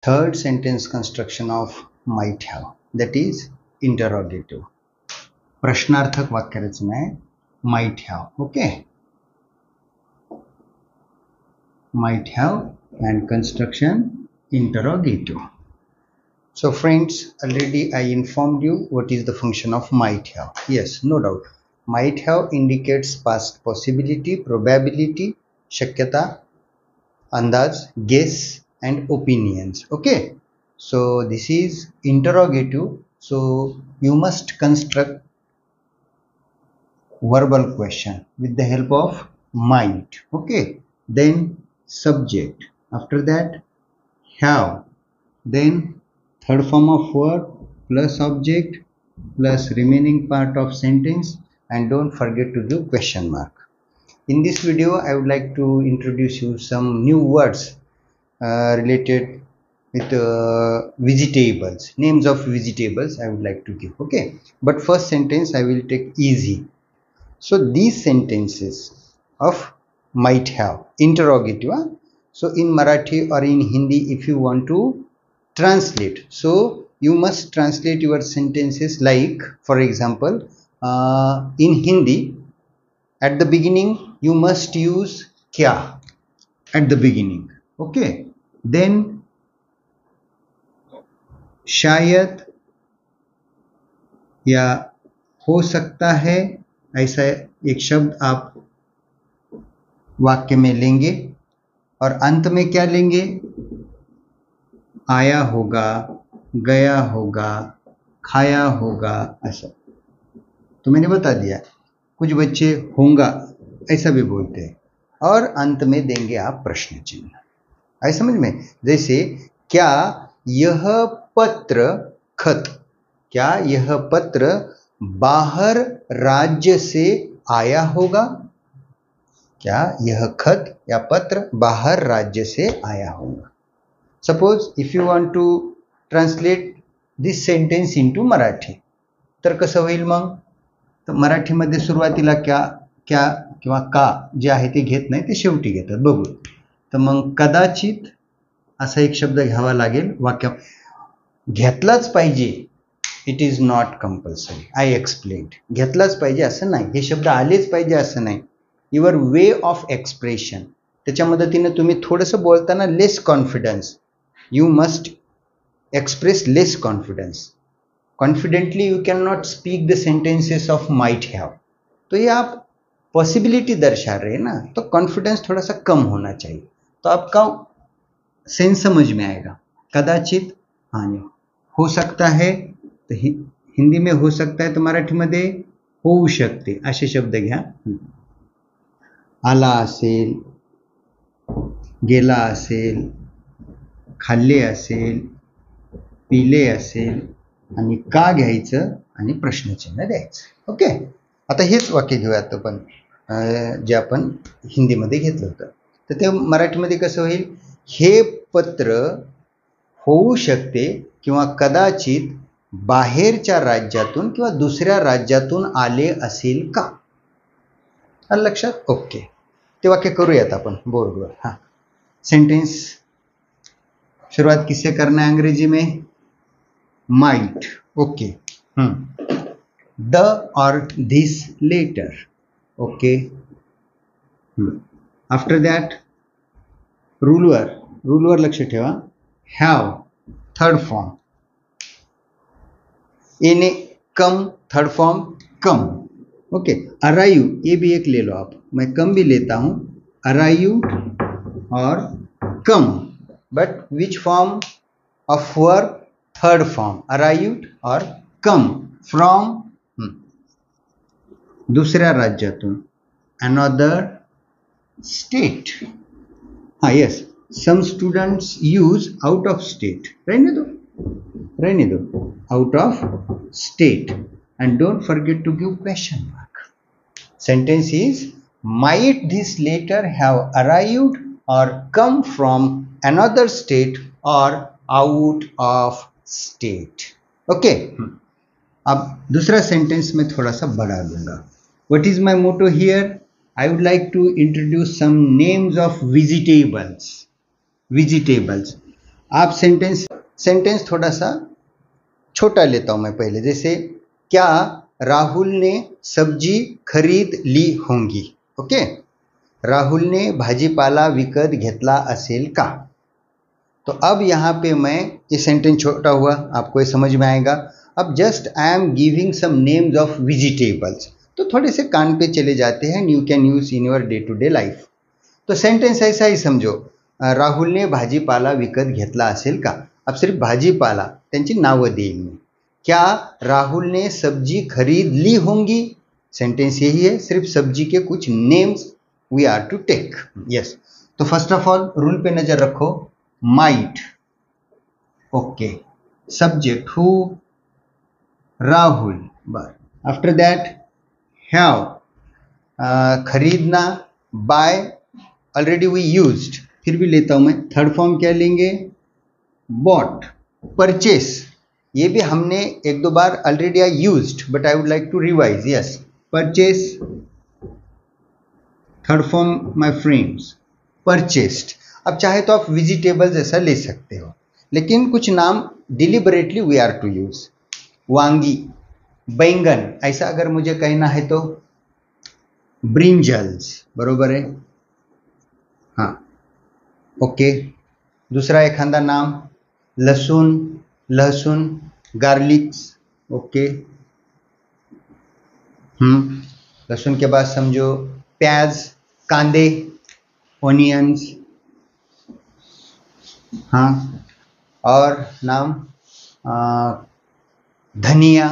Third sentence construction of might have, that is interrogative. प्रश्नार्थक वाक्यरचना है might have. Okay, might have and construction interrogative. So friends, already I informed you what is the function of might have. Yes, no doubt. Might have indicates past possibility, probability, shakyata, andaz, guess and opinions. Okay, so this is interrogative. So you must construct verbal question with the help of might. Okay, then subject, after that have, then third form of verb plus object plus remaining part of sentence, and don't forget to do question mark. In this video I would like to introduce you some new words related with vegetables, names of vegetables I would like to give. Okay, but first sentence I will take easy. So these sentences of might have, interrogative. So in Marathi or in Hindi, if you want to translate, so you must translate your sentences like, for example, in Hindi, at the beginning you must use kya at the beginning. Okay, then शायद या हो सकता है, ऐसा एक शब्द आप वाक्य में लेंगे और अंत में क्या लेंगे, आया होगा, गया होगा, खाया होगा, ऐसा तो मैंने बता दिया. कुछ बच्चे होगा ऐसा भी बोलते हैं और अंत में देंगे आप प्रश्न चिन्ह. आई समझ में? जैसे क्या यह पत्र खत, क्या यह पत्र बाहर राज्य से आया होगा, क्या यह खत या पत्र बाहर राज्य से आया होगा. Suppose if you want to translate this sentence into Marathi, तर कसं होईल मग? तर मराठीमध्ये सुरुवातीला क्या क्या किंवा का जे आहे ते घेत नाही, ते शेवटी घेतात. बघू, तर मग कदाचित असा एक शब्द घ्यावा लागेल. वाक्य घेतलाच पाहिजे, it is not compulsory. I explained. घेतलाच पाहिजे असं नाही, हे शब्द आलेच पाहिजे असं नाही. युअर वे ऑफ एक्सप्रेशन, त्याच्या मदतीने तुम्ही थोडंसं बोलताना less confidence, you must express less confidence. Confidently you can not speak the sentences of might have. तो ये आप पॉसिबिलिटी दर्शा रहे हैं ना, तो कॉन्फिडेंस थोड़ा सा कम होना चाहिए, तो आपका सेंस समझ में आएगा. कदाचित, हाँ, हो सकता है, तो हिंदी में हो सकता है, तो मराठीमध्ये होऊ शकते असे शब्द घ्या. आला असेल, गेला असेल, खाल्ले असेल, पिले असेल, आणि का घ्यायचं आणि प्रश्नचिन्ह द्यायचं. ओके, आता हेच वाक्य घेऊयात आपण जे आपण हिंदीमध्ये घेतलं होतं. तर ते मराठीमध्ये कसं होईल, हे पत्र होऊ शकते किंवा कदाचित बाहेरच्या राज्यातून किंवा दुसऱ्या राज्यातून आले असेल का. आलं लक्षात? ओके, ते वाक्य करूयात आपण बोर्डवर. हाँ, सेंटेंस शुरुआत किससे करना है अंग्रेजी में? माइट. ओके, द और this letter. Okay, after that रूलवर, रूलवर लक्ष ठेवा. हैव थर्ड फॉर्म, एने come third form come. Okay, arrive, ये भी एक ले लो आप, मैं कम भी लेता हूं, अराइव और come, but which form of verb? Third form, arrived और कम फ्रॉम, दुसऱ्या राज्यातून, अनदर स्टेट. हाँ, yes, some students use out of state. रहने दो, रहने दो, out of state, and don't forget to give question mark. Sentence is, might this letter have arrived or come from another state or out of state. Okay, अब दूसरा sentence में थोड़ा सा बढ़ा दूंगा. What is my motto here? I would like to introduce some names of vegetables. Vegetables. आप sentence sentence थोड़ा सा छोटा लेता हूं मैं पहले, जैसे क्या राहुल ने सब्जी खरीद ली होंगी। ओके, राहुल ने भाजीपाला विकत घेतला असेल का। तो अब यहाँ पे मैं, ये सेंटेंस छोटा हुआ, आपको ये समझ में आएगा। अब just I am giving some names of vegetables, तो थोड़े से कान पे चले जाते हैं, you can use in your day to day life. तो सेंटेंस ऐसा ही समझो, राहुल ने भाजीपाला विकत घेतला असेल का। अब सिर्फ भाजीपाला त्यांची नावं देईल मी। क्या राहुल ने सब्जी खरीद ली होंगी, सेंटेंस यही है, सिर्फ सब्जी के कुछ names we are to take. Yes, तो फर्स्ट ऑफ ऑल रूल पे नजर रखो, might, okay, subject who, Rahul, बस। आफ्टर दैट हैव, खरीदना, बाय, ऑलरेडी वी यूज्ड, फिर भी लेता हूं मैं, थर्ड फॉर्म क्या लेंगे, बॉट, परचेस, ये भी हमने एक दो बार already I used, but I would like to revise. Yes, purchase, third form my friends, purchased. अब चाहे तो आप वेजिटेबल्स ऐसा ले सकते हो, लेकिन कुछ नाम deliberately we are to use. वांगी, बैंगन, ऐसा अगर मुझे कहना है तो ब्रिंजल्स, बरोबर है, हाँ, ओके। दूसरा एखादा नाम, लहसुन, लहसुन, गार्लिक्स, ओके, लहसुन के बाद समझो प्याज, कांदे, ओनियंस, हाँ, और नाम धनिया,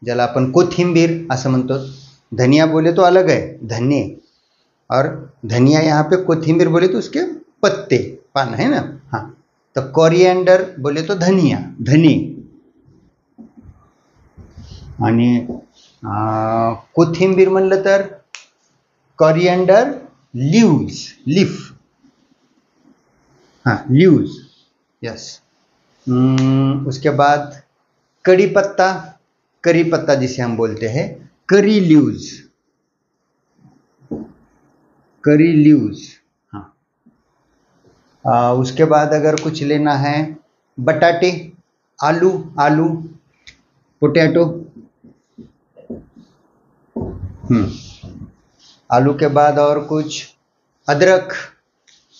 ज्याला आपण कोथिंबीर असं म्हणतो। धनिया बोले तो अलग है, धने, और धनिया यहाँ पे कोथिंबीर बोले तो उसके पत्ते, पान है ना, हाँ। तो कोरिएंडर बोले तो धनिया, धनी, आणि कोथिंबीर म्हणलं तर कोरिएंडर लीव्स, लीफ, हाँ, लीव्स, यस। उसके बाद कड़ी पत्ता, करी पत्ता जिसे हम बोलते हैं, करी लीव्स, करी लीव्स, हाँ। उसके बाद अगर कुछ लेना है, बटाटे, आलू, आलू, पोटैटो, आलू के बाद और कुछ, अदरक,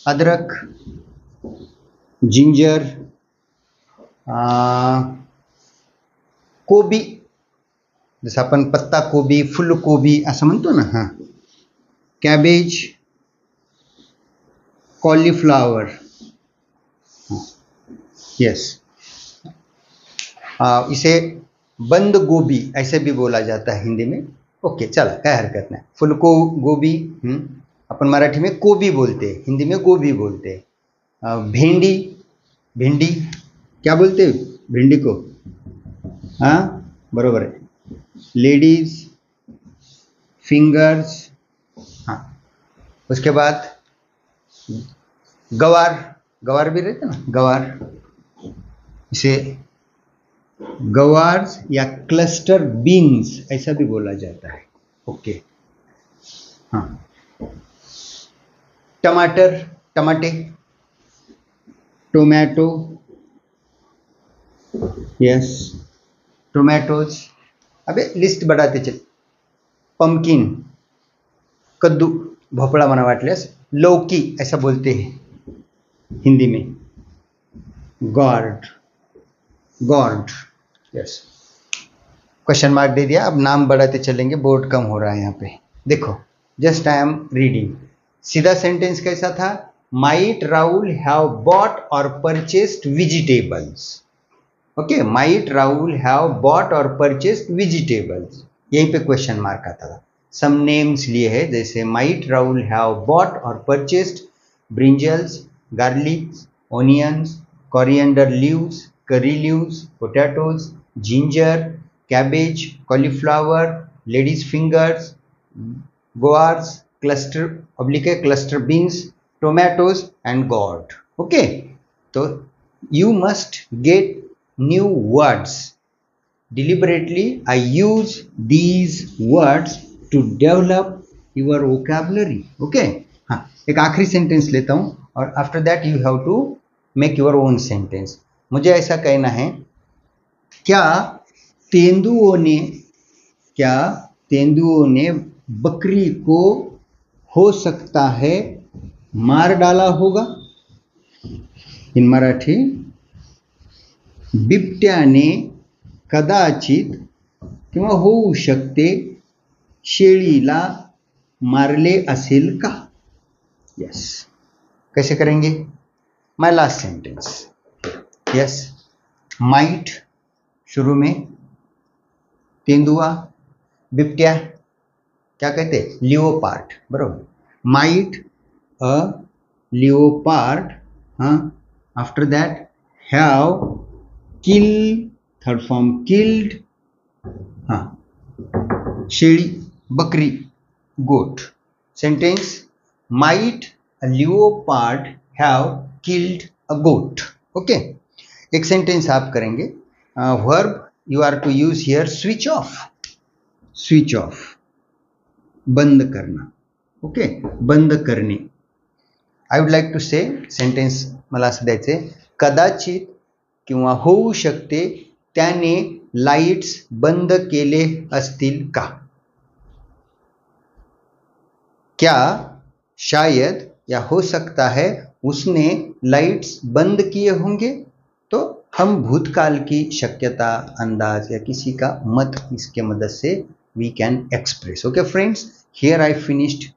अदरक, जिंजर, कोबी, जसं आपण पत्ता कोबी, फुलकोबी असं म्हणतो ना, हां, कैबेज, कॉलीफ्लावर, यस, इसे बंद गोभी ऐसे भी बोला जाता है हिंदी में। ओके, चला, काय हरकत नाही। फुलको गोभी, अपन मराठी में कोबी बोलते हैं, हिंदी में गोभी बोलते हैं। भिंडी, भिंडी क्या बोलते हैं भिंडी को, हाँ, बरोबर है, लेडीज फिंगर्स, हाँ। उसके बाद गवार, गवार भी रहते ना, गवार, इसे गवार्स या क्लस्टर बीन्स ऐसा भी बोला जाता है। ओके, हाँ। टमाटर, टमाटे, टोमेटो, यस, टोमेटोज, अबे लिस्ट बढ़ाते चल। पंपकिन, कद्दू, भोपळा मना वाटल्यास, लौकी ऐसा बोलते हैं हिंदी में, गॉर्ड, गॉर्ड, यस, क्वेश्चन मार्क दे दिया। अब नाम बढ़ाते चलेंगे, बोर्ड कम हो रहा है यहाँ पे। देखो, जस्ट आई एम रीडिंग, सीधा सेंटेंस कैसा था, माइट राहुल हैव बॉट और purchased vegetables. Okay, might Rahul have bought और परचेस्ड वेजिटेबल्स, यहीं पे क्वेश्चन मार्क आता था। सम नेम्स लिए है, जैसे माइट राहुल हैव बॉट और purchased brinjals, garlics, onions, coriander leaves, curry leaves, potatoes, ginger, cabbage, cauliflower, ladies fingers, guars, cluster oblique cluster beans, tomatoes and gourd. Okay, so you must get new words. Deliberately I use these words to develop your vocabulary. Okay, हाँ, एक आखिरी sentence लेता हूँ और after that you have to make your own sentence. मुझे ऐसा कहना है, क्या तेंदुओं ने बकरी को हो सकता है मार डाला होगा। इन मराठी, बिबट्याने कदाचित किंवा होऊ शकते शेळीला मारले असेल का। यस, कैसे करेंगे? My last sentence, yes, might शुरू में, तेंदुआ, बिबट्या क्या कहते हैं? लिओपार्ड, बरोबर। माइट अ लिओपार्ड, हाँ, after that have kill, third form killed, हाँ, शेळी, बकरी, goat. Sentence, might a leopard have killed a goat. Okay, एक सेंटेंस आप करेंगे, verb you are to use here switch off, switch off, बंद करना। Okay, बंद करणे। I would like to say sentence मला असं द्यायचे, कदाचित किंवा होऊ शकते त्याने लाईट्स बंद केले असतील का। क्या, शायद या हो सकता है उसने लाइट्स बंद किए होंगे। तो हम भूतकाल की शक्यता, अंदाज या किसी का मत इसके मदद से we can express. Okay friends, here I finished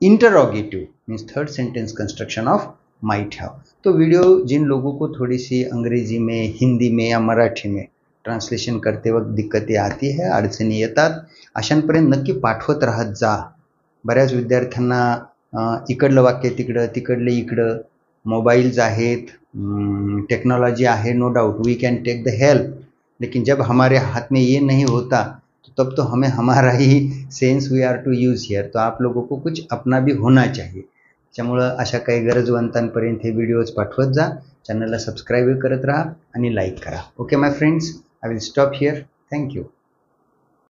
interrogative means third sentence construction of might have. तो वीडियो जिन लोगों को थोड़ी सी अंग्रेजी में, हिंदी में या मराठी में ट्रान्सलेशन करते वक्त दिक्कतें आती है, अडचणी येतात, अशांपर्यंत नक्की पाठवत राहत जा। बऱ्याच विद्यार्थ्यांना इकडलं वाक्य तिकडं, तिकडले इकडं, मोबाइल्स आहेत, टेक्नोलॉजी आहे, no doubt we can take the help, लेकिन जब हमारे हाथ में ये नहीं होता तो तब तो हमें हमारा ही sense we are to use here. तो आप लोगों को कुछ अपना भी होना चाहिए। त्यामुळं अशा काही गरजवंतांपर्यंत हे व्हिडिओज पाठवत जा, चॅनलला सबस्क्राईब करत राहा आणि लाईक करा। Okay my friends, I will stop here, thank you.